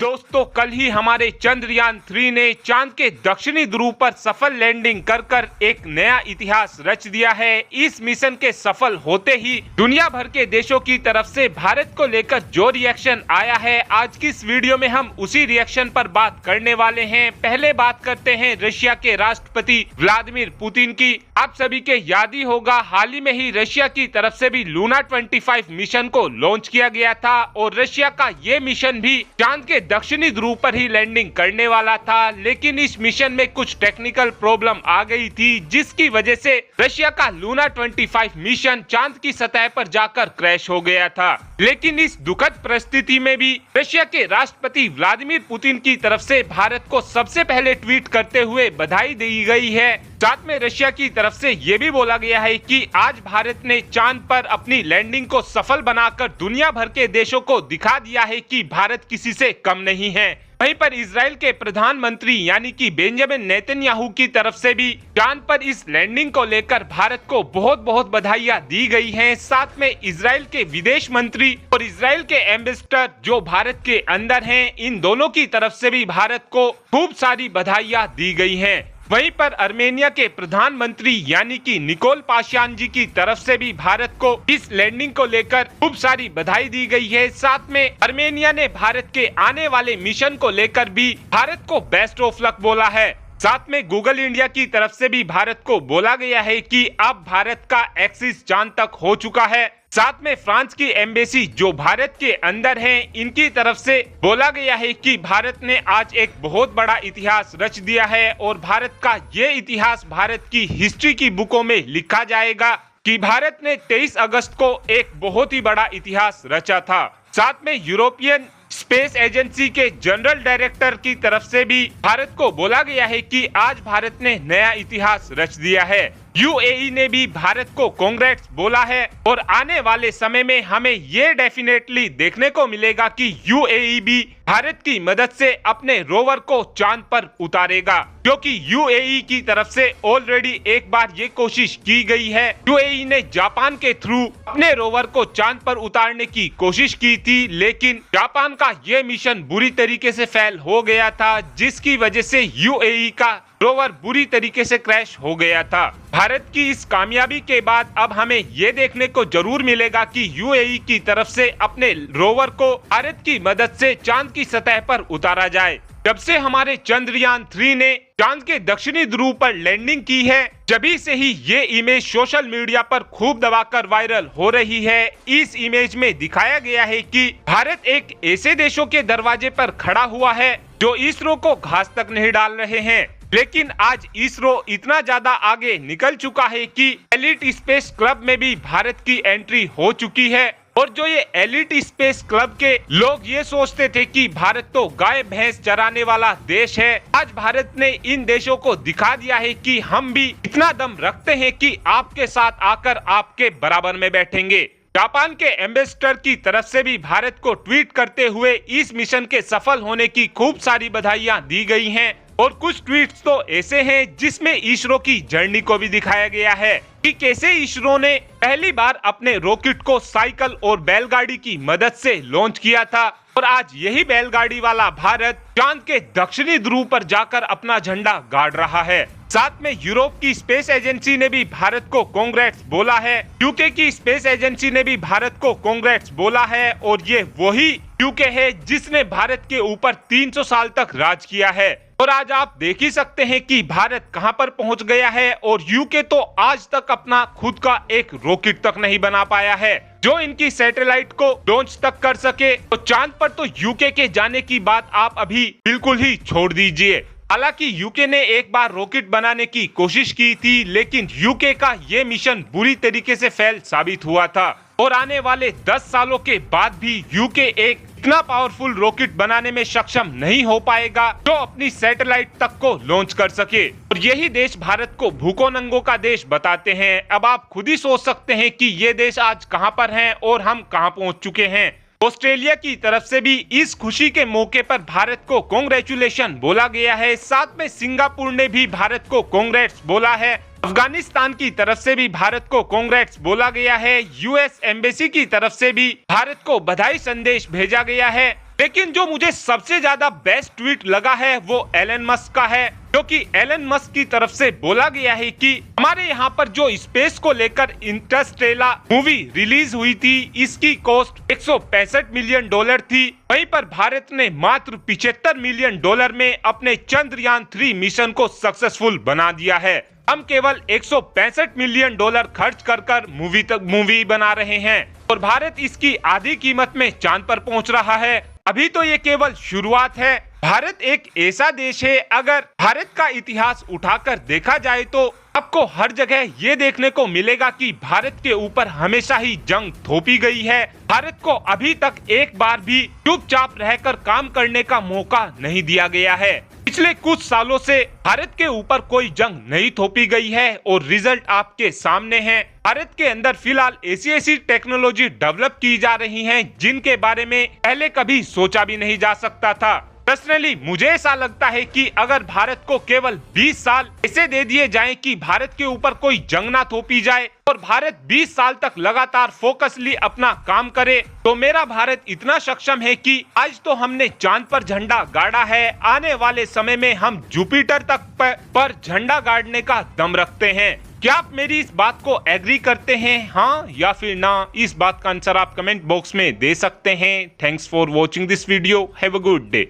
दोस्तों, कल ही हमारे चंद्रयान 3 ने चांद के दक्षिणी ध्रुव पर सफल लैंडिंग कर एक नया इतिहास रच दिया है। इस मिशन के सफल होते ही दुनिया भर के देशों की तरफ से भारत को लेकर जो रिएक्शन आया है, आज की इस वीडियो में हम उसी रिएक्शन पर बात करने वाले हैं। पहले बात करते हैं रशिया के राष्ट्रपति व्लादिमीर पुतिन की। आप सभी के याद ही होगा, हाल ही में ही रशिया की तरफ से भी लूना 25 मिशन को लॉन्च किया गया था और रशिया का ये मिशन भी चांद के दक्षिणी ध्रुव पर ही लैंडिंग करने वाला था। लेकिन इस मिशन में कुछ टेक्निकल प्रॉब्लम आ गई थी, जिसकी वजह से रशिया का लूना 25 मिशन चांद की सतह पर जाकर क्रैश हो गया था। लेकिन इस दुखद परिस्थिति में भी रशिया के राष्ट्रपति व्लादिमीर पुतिन की तरफ से भारत को सबसे पहले ट्वीट करते हुए बधाई दी गई है। साथ में रशिया की तरफ से ये भी बोला गया है कि आज भारत ने चांद पर अपनी लैंडिंग को सफल बनाकर दुनिया भर के देशों को दिखा दिया है कि भारत किसी से कम नहीं है। वहीं पर इजराइल के प्रधानमंत्री यानी कि बेंजामिन नेतन्याहू की तरफ से भी चांद पर इस लैंडिंग को लेकर भारत को बहुत बहुत बधाइयां दी गई हैं। साथ में इजराइल के विदेश मंत्री और इजराइल के एम्बेसडर जो भारत के अंदर हैं, इन दोनों की तरफ से भी भारत को खूब सारी बधाइयां दी गई हैं। वहीं पर अर्मेनिया के प्रधानमंत्री यानी कि निकोल पाशियान जी की तरफ से भी भारत को इस लैंडिंग को लेकर खूब सारी बधाई दी गई है। साथ में अर्मेनिया ने भारत के आने वाले मिशन को लेकर भी भारत को बेस्ट ऑफ लक बोला है। साथ में गूगल इंडिया की तरफ से भी भारत को बोला गया है कि अब भारत का एक्सेस चांद तक हो चुका है। साथ में फ्रांस की एम्बेसी जो भारत के अंदर है, इनकी तरफ से बोला गया है कि भारत ने आज एक बहुत बड़ा इतिहास रच दिया है और भारत का ये इतिहास भारत की हिस्ट्री की बुकों में लिखा जाएगा कि भारत ने 23 अगस्त को एक बहुत ही बड़ा इतिहास रचा था। साथ में यूरोपियन स्पेस एजेंसी के जनरल डायरेक्टर की तरफ से भी भारत को बोला गया है कि आज भारत ने नया इतिहास रच दिया है। यूएई ने भी भारत को कांग्रेट्स बोला है और आने वाले समय में हमें ये डेफिनेटली देखने को मिलेगा कि यूएई भी भारत की मदद से अपने रोवर को चांद पर उतारेगा, क्योंकि यूएई की तरफ से ऑलरेडी एक बार ये कोशिश की गई है। यूएई ने जापान के थ्रू अपने रोवर को चांद पर उतारने की कोशिश की थी, लेकिन जापान का ये मिशन बुरी तरीके से फेल हो गया था, जिसकी वजह से यूएई का रोवर बुरी तरीके से क्रैश हो गया था। भारत की इस कामयाबी के बाद अब हमें ये देखने को जरूर मिलेगा कि यूएई की तरफ से अपने रोवर को भारत की मदद से चांद की सतह पर उतारा जाए। जब से हमारे चंद्रयान 3 ने चांद के दक्षिणी ध्रुव पर लैंडिंग की है, जभी से ही ये इमेज सोशल मीडिया पर खूब दबाकर वायरल हो रही है। इस इमेज में दिखाया गया है कि भारत एक ऐसे देशों के दरवाजे पर खड़ा हुआ है जो इसरो को घास तक नहीं डाल रहे हैं। लेकिन आज इसरो इतना ज्यादा आगे निकल चुका है कि एलिट स्पेस क्लब में भी भारत की एंट्री हो चुकी है। और जो ये एलिट स्पेस क्लब के लोग ये सोचते थे कि भारत तो गाय भैंस चराने वाला देश है, आज भारत ने इन देशों को दिखा दिया है कि हम भी इतना दम रखते हैं कि आपके साथ आकर आपके बराबर में बैठेंगे। जापान के एम्बेसडर की तरफ से भी भारत को ट्वीट करते हुए इस मिशन के सफल होने की खूब सारी बधाइयां दी गई हैं। और कुछ ट्वीट्स तो ऐसे हैं जिसमें इसरो की जर्नी को भी दिखाया गया है कि कैसे इसरो ने पहली बार अपने रॉकेट को साइकिल और बैलगाड़ी की मदद से लॉन्च किया था और आज यही बैलगाड़ी वाला भारत चांद के दक्षिणी ध्रुव पर जाकर अपना झंडा गाड़ रहा है। साथ में यूरोप की स्पेस एजेंसी ने भी भारत को कांग्रेट्स बोला है। यूके की स्पेस एजेंसी ने भी भारत को कांग्रेट्स बोला है और ये वही यूके है जिसने भारत के ऊपर 300 साल तक राज किया है। और आज आप देख ही सकते हैं कि भारत कहां पर पहुंच गया है और यूके तो आज तक अपना खुद का एक रॉकेट तक नहीं बना पाया है जो इनकी सैटेलाइट को लॉन्च तक कर सके। तो चांद पर तो यूके के जाने की बात आप अभी बिल्कुल ही छोड़ दीजिए। हालांकि यूके ने एक बार रॉकेट बनाने की कोशिश की थी, लेकिन यूके का ये मिशन बुरी तरीके से फेल साबित हुआ था और आने वाले 10 सालों के बाद भी यूके एक इतना पावरफुल रॉकेट बनाने में सक्षम नहीं हो पाएगा जो अपनी सैटेलाइट तक को लॉन्च कर सके। और यही देश भारत को भूखों नंगों का देश बताते हैं। अब आप खुद ही सोच सकते हैं कि ये देश आज कहां पर हैं और हम कहां पहुंच चुके हैं। ऑस्ट्रेलिया की तरफ से भी इस खुशी के मौके पर भारत को कांग्रेचुलेशन बोला गया है। साथ में सिंगापुर ने भी भारत को कांग्रेट्स बोला है। अफगानिस्तान की तरफ से भी भारत को कांग्रेट्स बोला गया है। यूएस एम्बेसी की तरफ से भी भारत को बधाई संदेश भेजा गया है। लेकिन जो मुझे सबसे ज्यादा बेस्ट ट्वीट लगा है वो एलन मस्क का है, क्योंकि एलन मस्क की तरफ से बोला गया है कि हमारे यहाँ पर जो स्पेस को लेकर इंटरस्टेलर मूवी रिलीज हुई थी, इसकी कॉस्ट 165 मिलियन डॉलर थी। वहीं पर भारत ने मात्र 75 मिलियन डॉलर में अपने चंद्रयान 3 मिशन को सक्सेसफुल बना दिया है। हम केवल 165 मिलियन डॉलर खर्च कर मूवी बना रहे हैं और भारत इसकी आधी कीमत में चांद पर पहुंच रहा है। अभी तो ये केवल शुरुआत है। भारत एक ऐसा देश है, अगर भारत का इतिहास उठाकर देखा जाए तो आपको हर जगह ये देखने को मिलेगा कि भारत के ऊपर हमेशा ही जंग थोपी गई है। भारत को अभी तक एक बार भी चुपचाप रहकर काम करने का मौका नहीं दिया गया है। पिछले कुछ सालों से भारत के ऊपर कोई जंग नहीं थोपी गई है और रिजल्ट आपके सामने है। भारत के अंदर फिलहाल ऐसी टेक्नोलॉजी डेवलप की जा रही हैं जिनके बारे में पहले कभी सोचा भी नहीं जा सकता था। पर्सनली मुझे ऐसा लगता है कि अगर भारत को केवल 20 साल ऐसे दे दिए जाएं कि भारत के ऊपर कोई जंग ना थोपी जाए और भारत 20 साल तक लगातार फोकसली अपना काम करे, तो मेरा भारत इतना सक्षम है कि आज तो हमने चांद पर झंडा गाड़ा है, आने वाले समय में हम जुपिटर तक पर झंडा गाड़ने का दम रखते हैं। क्या आप मेरी इस बात को एग्री करते हैं, हाँ या फिर ना? इस बात का आंसर आप कमेंट बॉक्स में दे सकते हैं। Thanks for watching this video. Have a good day.